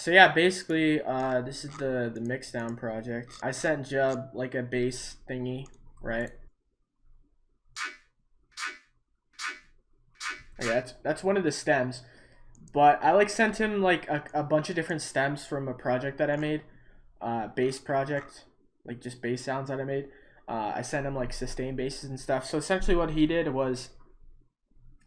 So yeah, basically, this is the mix down project. I sent Jub like a bass thingy, right? Yeah, that's one of the stems. But I like sent him like a bunch of different stems from a project that I made, bass project, like just bass sounds that I made. I sent him like sustain basses and stuff. So essentially, what he did was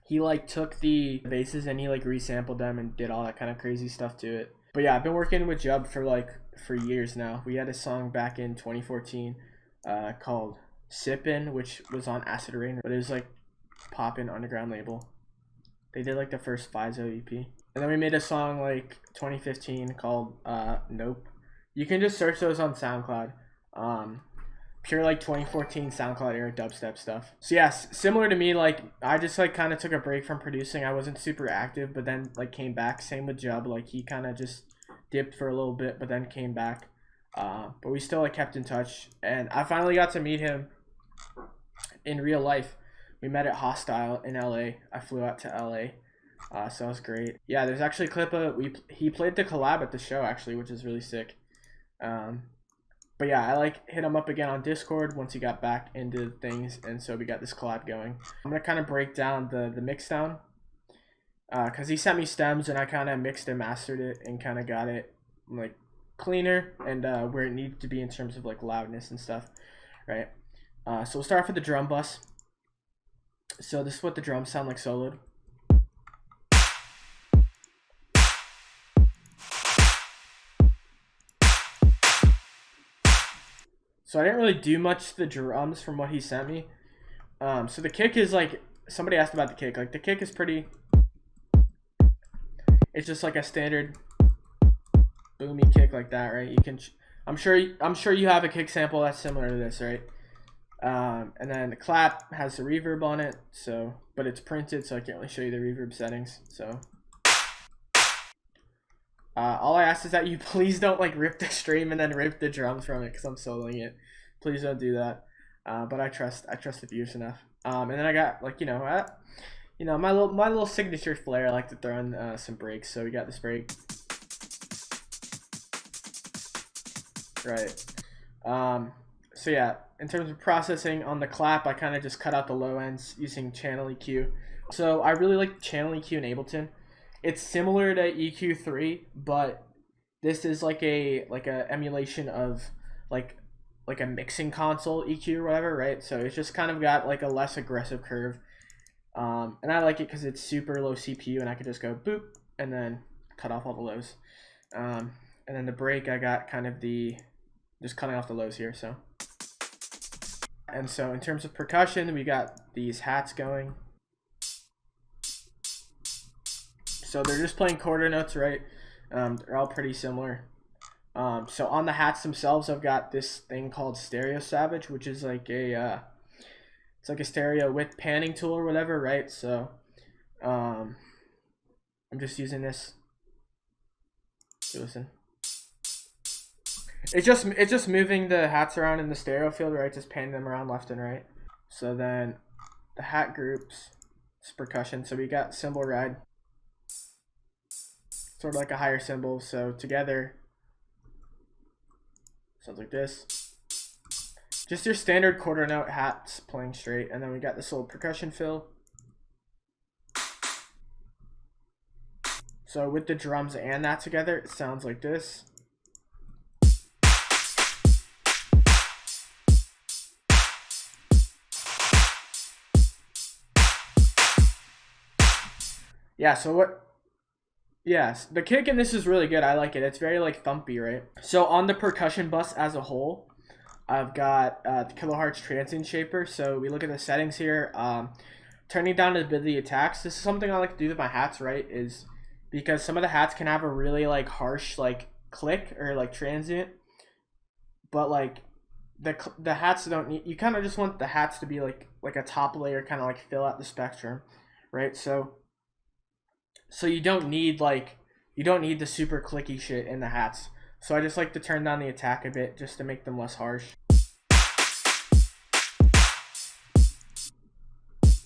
he like took the basses and he like resampled them and did all that kind of crazy stuff to it. But yeah, I've been working with Jub for years now. We had a song back in 2014 called Sippin', which was on Acid Rain, but it was like poppin' underground label. They did like the first FIZO EP. And then we made a song like 2015 called Nope. You can just search those on SoundCloud. Pure like 2014 SoundCloud era dubstep stuff. So yes, similar to me, like I just like kind of took a break from producing. I wasn't super active, but then like came back. Same with Jub, like he kind of just dipped for a little bit, but then came back. But we still like kept in touch, and I finally got to meet him in real life. We met at Hostile in LA. I flew out to LA, so that was great. Yeah, there's actually a clip of he played the collab at the show actually, which is really sick. But yeah, I like hit him up again on Discord once he got back into things, and so we got this collab going. I'm gonna kind of break down the mix down, cause he sent me stems and I kind of mixed and mastered it and kind of got it like cleaner and where it needed to be in terms of like loudness and stuff, right? So we'll start off with the drum bus. So this is what the drums sound like soloed. So I didn't really do much to the drums from what he sent me. So the kick is like, somebody asked about the kick. Like the kick is pretty, it's just like a standard boomy kick like that, right? You can, I'm sure you have a kick sample that's similar to this, right? And then the clap has the reverb on it, so, but it's printed, so I can't really show you the reverb settings. So all I ask is that you please don't like rip the stream and then rip the drums from it, because I'm soloing it. Please don't do that. But I trust the viewers enough. And then I got like my little signature flair. I like to throw in some breaks. So we got this break, right? So yeah, in terms of processing on the clap, I kind of just cut out the low ends using channel EQ. So I really like channel EQ in Ableton. It's similar to EQ3, but this is like a emulation of like a mixing console EQ or whatever, right? So it's just kind of got like a less aggressive curve, and I like it because it's super low CPU and I could just go boop and then cut off all the lows. And then the break, I got kind of just cutting off the lows here. So, and so in terms of percussion, we got these hats going. So they're just playing quarter notes, right? They're all pretty similar. So on the hats themselves, I've got this thing called Stereo Savage, which is like it's like a stereo width panning tool or whatever, right? So I'm just using this. Listen. It's just moving the hats around in the stereo field, right? Just panning them around left and right. So then the hat groups, it's percussion. So we got cymbal ride, sort of like a higher cymbal. So together, sounds like this. Just your standard quarter note hats playing straight. And then we got this little percussion fill. So with the drums and that together, it sounds like this. Yeah, so what? Yes, the kick in this is really good. I like it. It's very like thumpy, right? So on the percussion bus as a whole, I've got the Kilohertz Transient Shaper. So we look at the settings here. Turning down a bit of the attacks. This is something I like to do with my hats, right? Is because some of the hats can have a really like harsh like click or like transient, but like the hats don't need. You kind of just want the hats to be like a top layer, kind of like fill out the spectrum, right? So you don't need the super clicky shit in the hats. So I just like to turn down the attack a bit just to make them less harsh.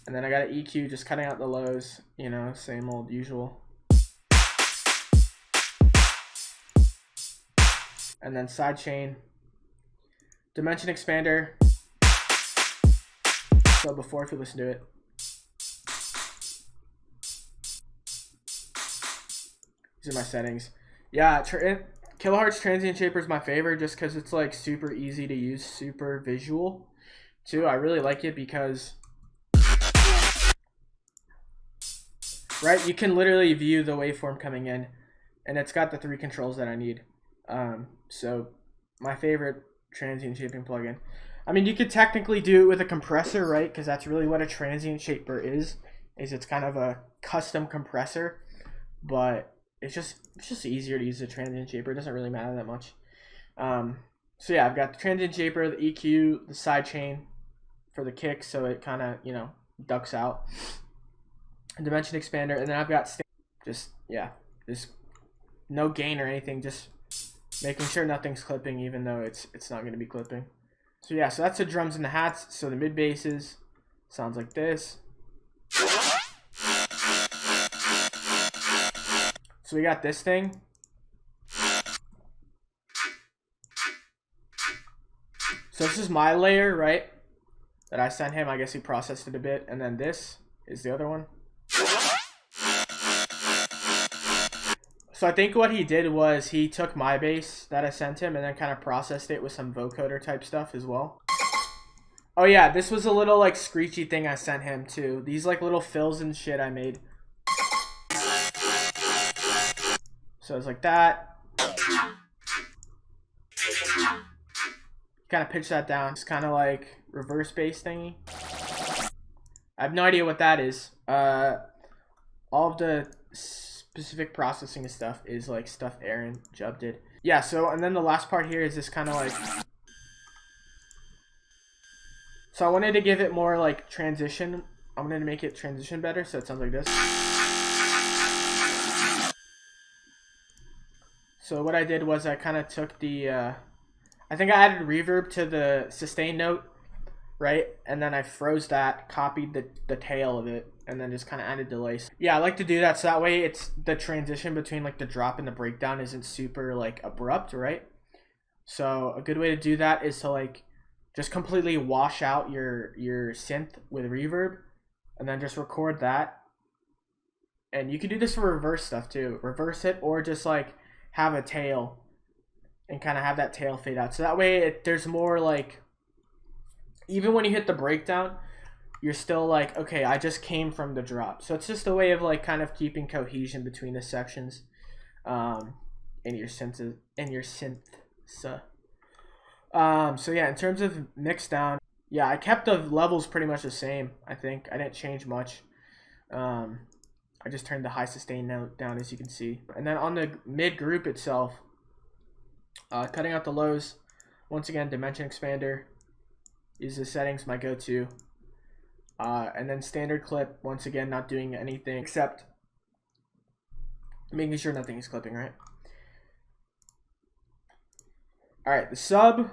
And then I got an EQ, just cutting out the lows, same old usual. and then sidechain, dimension expander. So before, if you listen to it, these are my settings. Yeah, Kilohertz Transient Shaper is my favorite just because it's like super easy to use, super visual too. I really like it because, right, you can literally view the waveform coming in, and it's got the 3 controls that I need. So my favorite transient shaping plugin. I mean, you could technically do it with a compressor, right? Because that's really what a transient shaper is it's kind of a custom compressor, but it's just easier to use a transient shaper. It doesn't really matter that much. So yeah, I've got the transient shaper, the EQ, the sidechain for the kick, so it kind of, you know, ducks out. A dimension expander, and then I've got just no gain or anything, just making sure nothing's clipping, even though it's not going to be clipping. So yeah, so that's the drums and the hats. So the mid basses sounds like this. So we got this thing. So this is my layer, right? That I sent him. I guess he processed it a bit. And then this is the other one. So I think what he did was he took my bass that I sent him and then kind of processed it with some vocoder type stuff as well. Oh yeah, this was a little like screechy thing I sent him too. These like little fills and shit I made. So it's like that. Kind of pitch that down. It's kind of like reverse bass thingy. I have no idea what that is. All of the specific processing stuff is like stuff Aaron Jubb did. Yeah, so and then the last part here is this kind of like, so I wanted to give it more like transition. I wanted to make it transition better, so it sounds like this. So what I did was I kind of took the I think I added reverb to the sustain note, right? And then I froze that, copied the tail of it, and then just kind of added delay. Yeah, I like to do that so that way it's the transition between like the drop and the breakdown isn't super like abrupt, right? So a good way to do that is to like just completely wash out your synth with reverb and then just record that. And you can do this for reverse stuff too. Reverse it or just like have a tail and kind of have that tail fade out. So that way there's more like, even when you hit the breakdown, you're still like, okay, I just came from the drop. So it's just a way of like kind of keeping cohesion between the sections in your synth. So yeah, in terms of mix down, yeah, I kept the levels pretty much the same. I think I didn't change much. I just turned the high sustain note down, as you can see. And then on the mid group itself, cutting out the lows, once again, dimension expander is the settings, my go-to. And then standard clip, once again, not doing anything except making sure nothing is clipping, right? All right, the sub,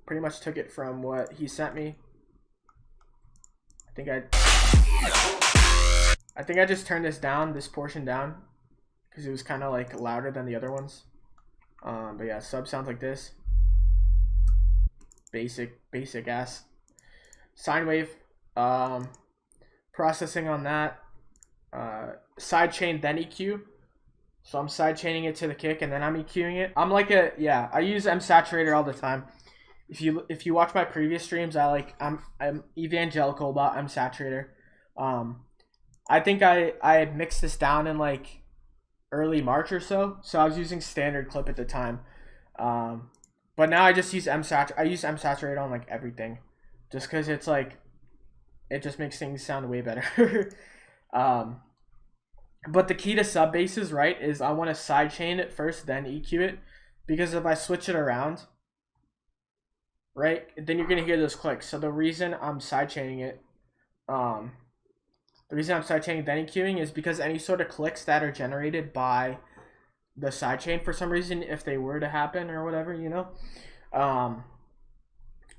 pretty much took it from what he sent me. I think I just turned this down, this portion down, because it was kind of like louder than the other ones. But yeah, sub sounds like this. Basic ass sine wave. Processing on that. Sidechain then EQ. So I'm sidechaining it to the kick and then I'm EQing it. I'm like I use M Saturator all the time. If you watch my previous streams, I'm evangelical about M Saturator. I think I mixed this down in like early March or so. So I was using standard clip at the time. But now I just use M Saturator on like everything. Just because it's like, it just makes things sound way better. But the key to sub basses, right, is I want to sidechain it first, then EQ it. Because if I switch it around, right, then you're going to hear those clicks. So the reason I'm sidechaining it, then EQing is because any sort of clicks that are generated by the sidechain for some reason, if they were to happen or whatever, you know,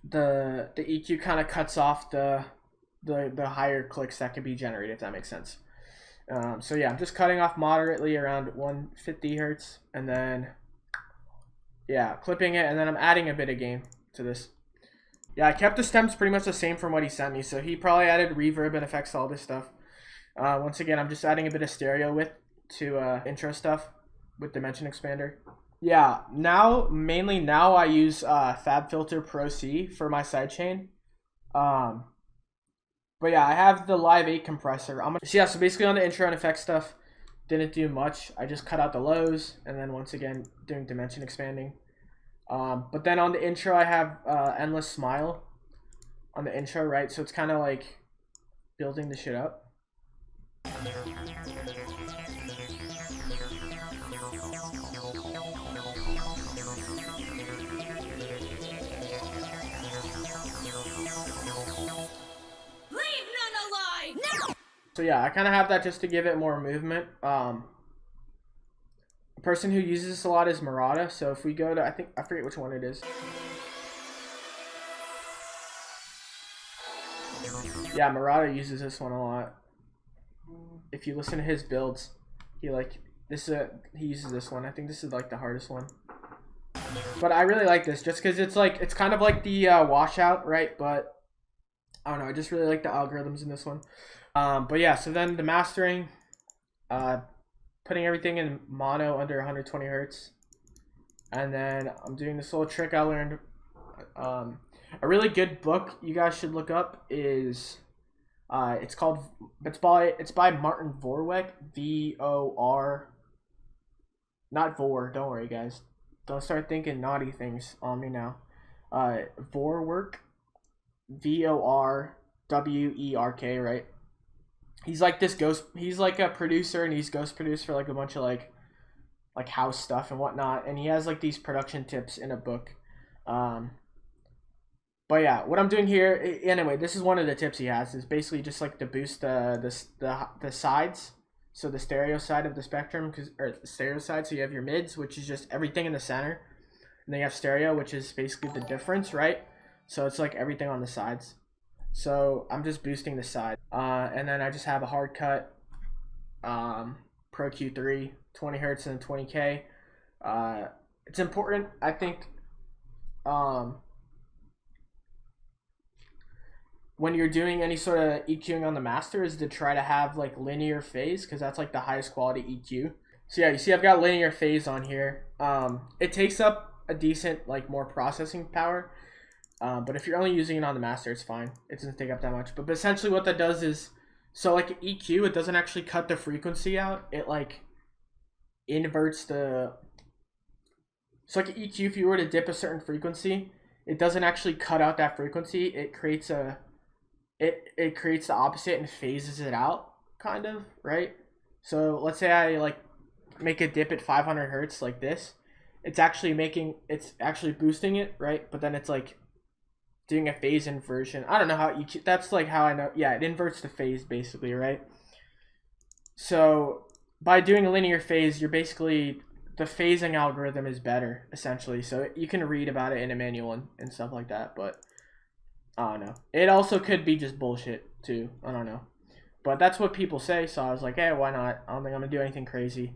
the EQ kind of cuts off the higher clicks that could be generated, if that makes sense. So yeah, I'm just cutting off moderately around 150 hertz, and then Yeah, clipping it, and then I'm adding a bit of gain to this. Yeah, I kept the stems pretty much the same from what he sent me, so he probably added reverb and effects to all this stuff. Once again, I'm just adding a bit of stereo width to intro stuff with Dimension Expander. Yeah, mainly now I use FabFilter Pro C for my sidechain. But yeah, I have the Live 8 compressor. So basically on the intro and effects stuff, didn't do much. I just cut out the lows, and then once again doing dimension expanding. But then on the intro, I have Endless Smile on the intro, right? So it's kind of like building the shit up. So yeah, I kind of have that just to give it more movement. A person who uses this a lot is Murata. So if we go to, I forget which one it is. Yeah, Murata uses this one a lot. If you listen to his builds, he uses this one. I think this is like the hardest one. But I really like this just because it's kind of like the washout, right? But I don't know, I just really like the algorithms in this one. But yeah, so then the mastering, putting everything in mono under 120 hertz, and then I'm doing this little trick I learned. A really good book you guys should look up is it's by Martin Vorwerk, V-O-R, not Vor, don't worry guys, don't start thinking naughty things on me now. Vorwerk, V-O-R-W-E-R-K, right? He's like he's like a producer, and he's ghost produced for like a bunch of like house stuff and whatnot, and he has like these production tips in a book. But yeah, what I'm doing here, anyway, this is one of the tips he has, is basically just like to boost the sides, so the stereo side of the spectrum, or the stereo side, so you have your mids, which is just everything in the center, and then you have stereo, which is basically the difference, right? So it's like everything on the sides. So I'm just boosting the side, and then I just have a hard cut, Pro Q3, 20 hertz and 20K. It's important, I think, when you're doing any sort of EQing on the master, is to try to have like linear phase, because that's like the highest quality EQ. So yeah, you see I've got linear phase on here. It takes up a decent like more processing power. But if you're only using it on the master, it's fine. It doesn't take up that much. But essentially what that does is, so like EQ, it doesn't actually cut the frequency out. It like inverts the... So like EQ, if you were to dip a certain frequency, it doesn't actually cut out that frequency. It creates it creates the opposite and phases it out, kind of, right? So let's say I like make a dip at 500 hertz like this. It's actually boosting it, right? But then it's like doing a phase inversion. I don't know how that's like how I know. Yeah, it inverts the phase basically, right? So by doing a linear phase, you're basically, the phasing algorithm is better essentially. So you can read about it in a manual and stuff like that, but I don't know. It also could be just bullshit too. I don't know. But that's what people say, so I was like, hey, why not? I don't think I'm gonna do anything crazy.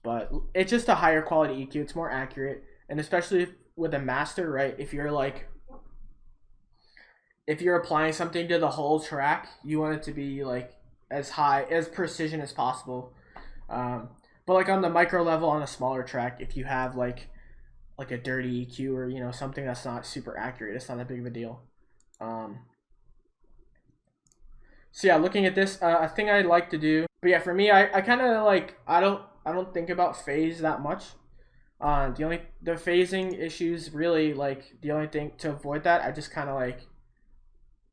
But it's just a higher quality EQ. It's more accurate, and especially with a master, right? If you're applying something to the whole track, you want it to be like as high as precision as possible. But like on the micro level, on a smaller track, if you have like a dirty EQ or something that's not super accurate, it's not that big of a deal. So yeah, looking at this, a thing I'd like to do, but yeah, for me, I kind of like, I don't think about phase that much. The phasing issues, really, like the only thing to avoid that, I just kind of like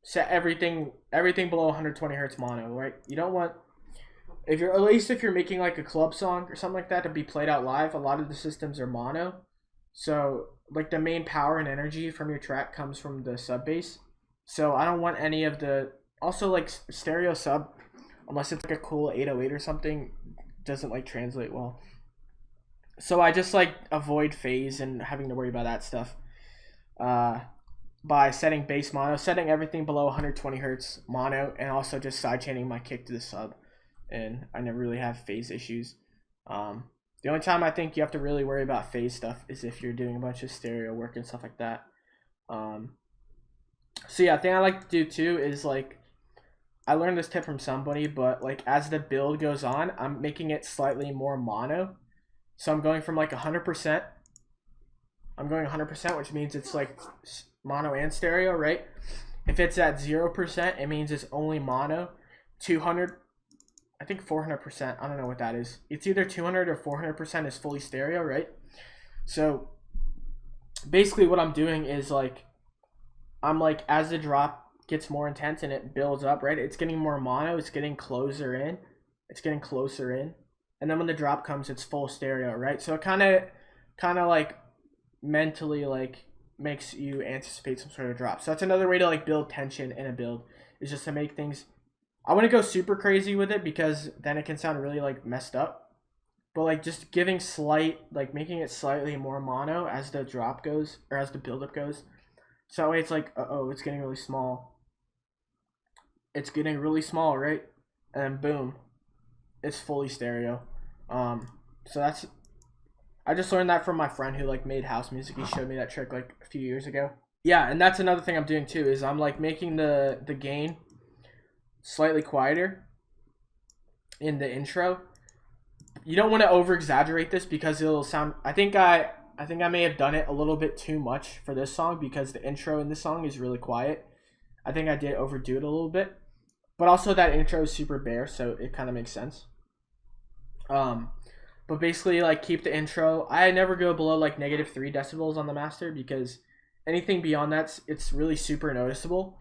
set everything below 120 hertz mono, right? You don't want, if you're making like a club song or something like that to be played out live, a lot of the systems are mono. So like the main power and energy from your track comes from the sub bass. So I don't want any of the, also like stereo sub, unless it's like a cool 808 or something, doesn't like translate well. So I just like avoid phase and having to worry about that stuff by setting bass mono, setting everything below 120 hertz mono, and also just sidechaining my kick to the sub, and I never really have phase issues. The only time I think you have to really worry about phase stuff is if you're doing a bunch of stereo work and stuff like that. So yeah, thing I like to do too is like, I learned this tip from somebody, but like as the build goes on, I'm making it slightly more mono. So I'm going from like 100%. I'm going 100%, which means it's like mono and stereo, right? If it's at 0%, it means it's only mono. 200, I think 400%. I don't know what that is. It's either 200 or 400% is fully stereo, right? So basically what I'm doing is like, I'm like, as the drop gets more intense and it builds up, right? It's getting more mono. It's getting closer in. It's getting closer in. And then when the drop comes, it's full stereo, right? So it kind of like mentally like makes you anticipate some sort of drop. So that's another way to like build tension in a build, is just to make things, I want to go super crazy with it because then it can sound really like messed up, but like just giving slight, like making it slightly more mono as the drop goes, or as the buildup goes. So that way it's like, oh, it's getting really small. It's getting really small, right? And then boom, it's fully stereo. So that's, I just learned that from my friend who like made house music. He showed me that trick like a few years ago. Yeah, and that's another thing I'm doing too, is I'm like making the gain slightly quieter in the intro. You don't want to over exaggerate this because it'll sound, I think I may have done it a little bit too much for this song because the intro in this song is really quiet. I think I did overdo it a little bit, but also that intro is super bare, so it kind of makes sense. But basically, like, keep the intro. I never go below like -3 decibels on the master because anything beyond that, it's really super noticeable.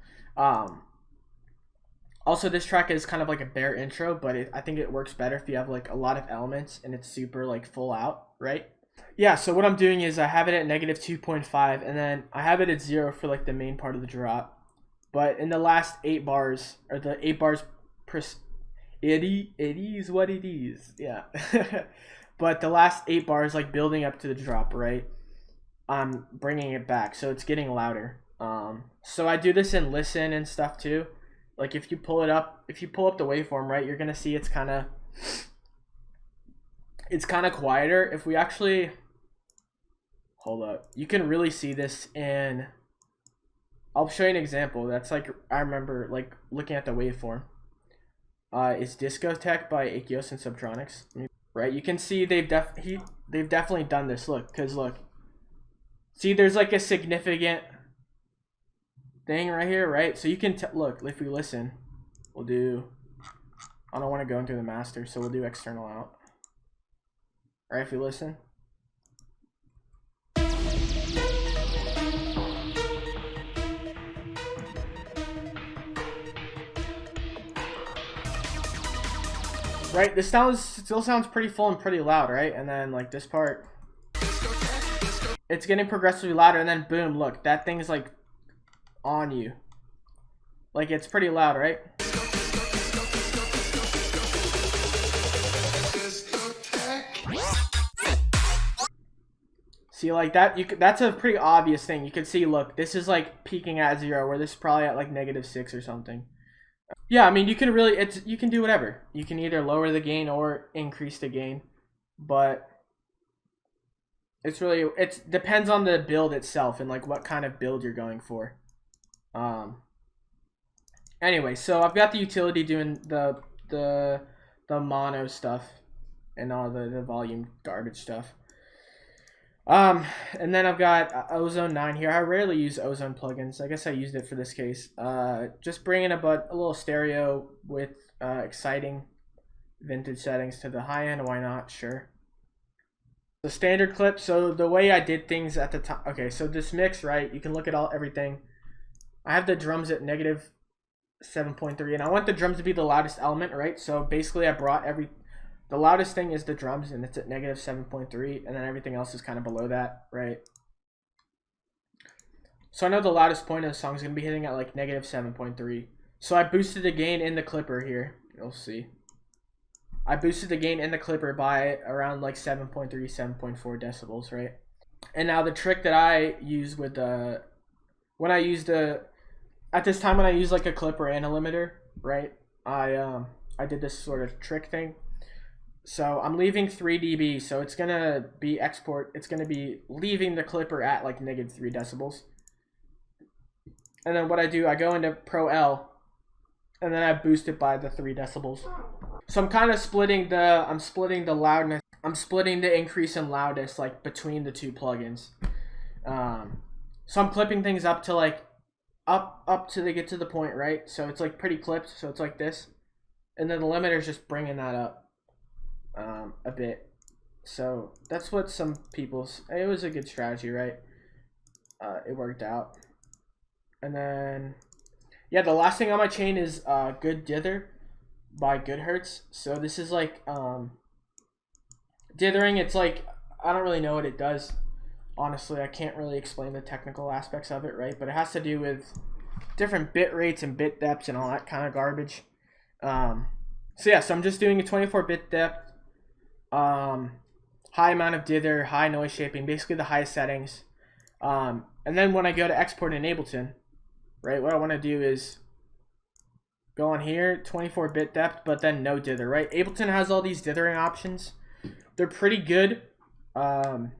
Also, this track is kind of like a bare intro, but I think it works better if you have like a lot of elements and it's super like full out, right? Yeah, so what I'm doing is I have it at -2.5 and then I have it at 0 for like the main part of the drop. But in the last 8 bars, or the 8 bars it is what it is, yeah. But the last 8 bars, like building up to the drop, right? I'm bringing it back, so it's getting louder. So I do this in listen and stuff too. Like if you pull up the waveform, right, you're gonna see it's kind of quieter. If we actually hold up, you can really see this in. I'll show you an example. That's like, I remember like looking at the waveform. It's Discotheque by Achios and Subtronics. Right, you can see they've definitely done this. Look, because look, see, there's like a significant thing right here, right? So you can look, if we listen, we'll do, I don't want to go into the master, so we'll do external out. All right, if we listen, right, this still sounds pretty full and pretty loud, right? And then like this part, it's getting progressively louder, and then boom, look, that thing's like on you. Like it's pretty loud, right? See, like that, that's a pretty obvious thing. You can see, look, this is like peaking at 0, where this is probably at like -6 or something. Yeah, I mean, you can really, you can do whatever. You can either lower the gain or increase the gain, but it's really, it depends on the build itself and like what kind of build you're going for. Anyway, so I've got the utility doing the mono stuff and all the volume garbage stuff. And then I've got Ozone 9 here. I rarely use Ozone plugins. I guess I used it for this case. Just bringing a little stereo with exciting vintage settings to the high end. Why not? Sure. The standard clip. So the way I did things at the time. Okay, so this mix, right? You can look at everything. I have the drums at -7.3, and I want the drums to be the loudest element, right? So basically, I brought the loudest thing is the drums, and it's at -7.3, and then everything else is kind of below that, right? So I know the loudest point of the song is going to be hitting at like -7.3. So I boosted the gain in the clipper here. You'll see. I boosted the gain in the clipper by around like 7.3, 7.4 decibels, right? And now the trick that I use with at this time when I use like a clipper and a limiter, right? I did this sort of trick thing. So I'm leaving 3 dB, so it's gonna be it's gonna be leaving the clipper at like -3 decibels. And then what I do, I go into Pro L, and then I boost it by the 3 decibels. So I'm kind of splitting the loudness. I'm splitting the increase in loudness like between the two plugins. So I'm clipping things up to like up till they get to the point, right? So it's like pretty clipped, so it's like this, and then the limiter's just bringing that up a bit. So that's what some people's. It was a good strategy, right? It worked out. And then yeah, the last thing on my chain is Good Dither by Good Hertz. So this is like dithering. It's like, I don't really know what it does. Honestly, I can't really explain the technical aspects of it, right? But it has to do with different bit rates and bit depths and all that kind of garbage. So yeah, so I'm just doing a 24-bit depth, high amount of dither, high noise shaping, basically the highest settings. And then when I go to export in Ableton, right, what I want to do is go on here, 24-bit depth, but then no dither, right? Ableton has all these dithering options. They're pretty good, but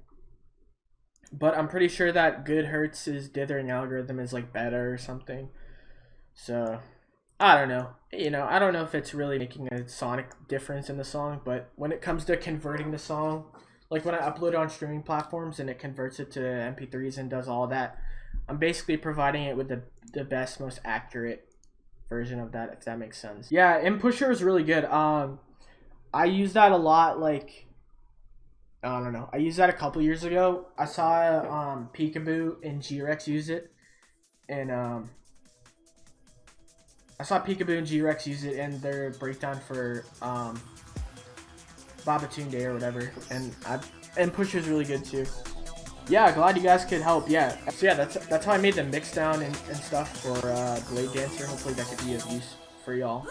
I'm pretty sure that Good Hertz's dithering algorithm is like better or something. So I don't know. I don't know if it's really making a sonic difference in the song, but when it comes to converting the song, like when I upload it on streaming platforms and it converts it to MP3s and does all that, I'm basically providing it with the best, most accurate version of that, if that makes sense. Yeah, Impusher is really good. I use that a lot, like, I don't know. I used that a couple years ago. I saw Peekaboo and G-Rex use it, and I saw Peekaboo and G-Rex use it in their breakdown for Babatune Day or whatever, and Pusher's really good too. Yeah, glad you guys could help. Yeah, so yeah, that's how I made the mix down and stuff for Blade Dancer. Hopefully that could be of use for y'all.